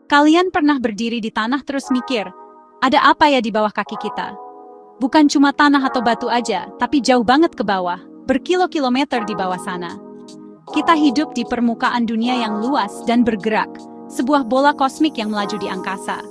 Kalian pernah berdiri di tanah terus mikir, ada apa ya di bawah kaki kita? Bukan cuma tanah atau batu aja, tapi jauh banget ke bawah, berkilo-kilometer di bawah sana. Kita hidup di permukaan dunia yang luas dan bergerak, sebuah bola kosmik yang melaju di angkasa.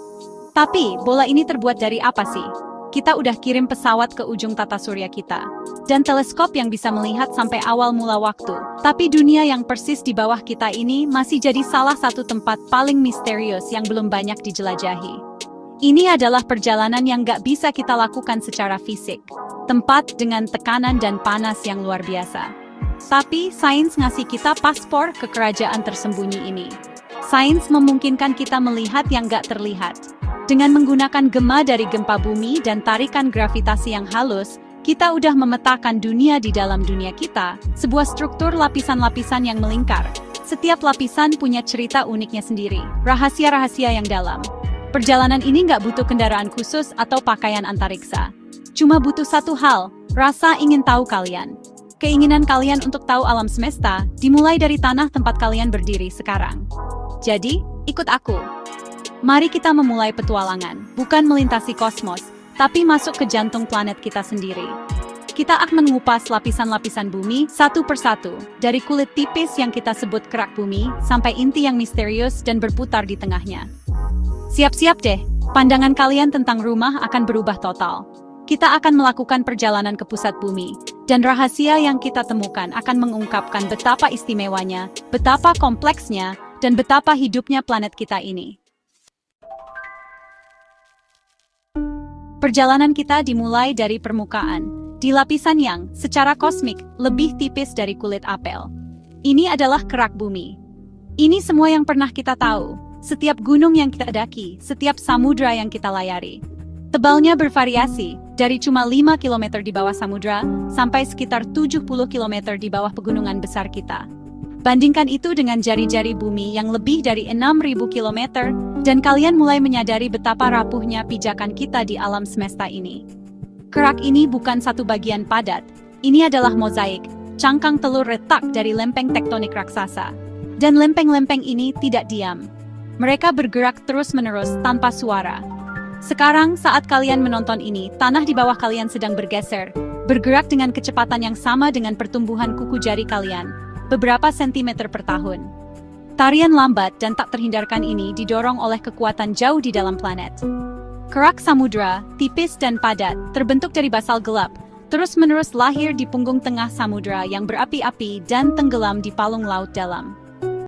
Tapi, bola ini terbuat dari apa sih? Kita udah kirim pesawat ke ujung tata surya kita, dan teleskop yang bisa melihat sampai awal mula waktu. Tapi dunia yang persis di bawah kita ini masih jadi salah satu tempat paling misterius yang belum banyak dijelajahi. Ini adalah perjalanan yang gak bisa kita lakukan secara fisik. Tempat dengan tekanan dan panas yang luar biasa. Tapi, sains ngasih kita paspor ke kerajaan tersembunyi ini. Sains memungkinkan kita melihat yang gak terlihat. Dengan menggunakan gema dari gempa bumi dan tarikan gravitasi yang halus, kita udah memetakan dunia di dalam dunia kita, sebuah struktur lapisan-lapisan yang melingkar. Setiap lapisan punya cerita uniknya sendiri, rahasia-rahasia yang dalam. Perjalanan ini nggak butuh kendaraan khusus atau pakaian antariksa. Cuma butuh satu hal, rasa ingin tahu kalian. Keinginan kalian untuk tahu alam semesta dimulai dari tanah tempat kalian berdiri sekarang. Jadi, ikut aku. Mari kita memulai petualangan, bukan melintasi kosmos, tapi masuk ke jantung planet kita sendiri. Kita akan mengupas lapisan-lapisan bumi satu persatu, dari kulit tipis yang kita sebut kerak bumi, sampai inti yang misterius dan berputar di tengahnya. Siap-siap deh, pandangan kalian tentang rumah akan berubah total. Kita akan melakukan perjalanan ke pusat bumi, dan rahasia yang kita temukan akan mengungkapkan betapa istimewanya, betapa kompleksnya, dan betapa hidupnya planet kita ini. Perjalanan kita dimulai dari permukaan, di lapisan yang, secara kosmik, lebih tipis dari kulit apel. Ini adalah kerak bumi. Ini semua yang pernah kita tahu, setiap gunung yang kita daki, setiap samudra yang kita layari. Tebalnya bervariasi, dari cuma 5 km di bawah samudra, sampai sekitar 70 km di bawah pegunungan besar kita. Bandingkan itu dengan jari-jari bumi yang lebih dari 6.000 km, dan kalian mulai menyadari betapa rapuhnya pijakan kita di alam semesta ini. Kerak ini bukan satu bagian padat, ini adalah mozaik, cangkang telur retak dari lempeng tektonik raksasa. Dan lempeng-lempeng ini tidak diam. Mereka bergerak terus-menerus tanpa suara. Sekarang saat kalian menonton ini, tanah di bawah kalian sedang bergeser, bergerak dengan kecepatan yang sama dengan pertumbuhan kuku jari kalian, beberapa sentimeter per tahun. Tarian lambat dan tak terhindarkan ini didorong oleh kekuatan jauh di dalam planet. Kerak samudra, tipis dan padat, terbentuk dari basal gelap, terus-menerus lahir di punggung tengah samudra yang berapi-api dan tenggelam di palung laut dalam.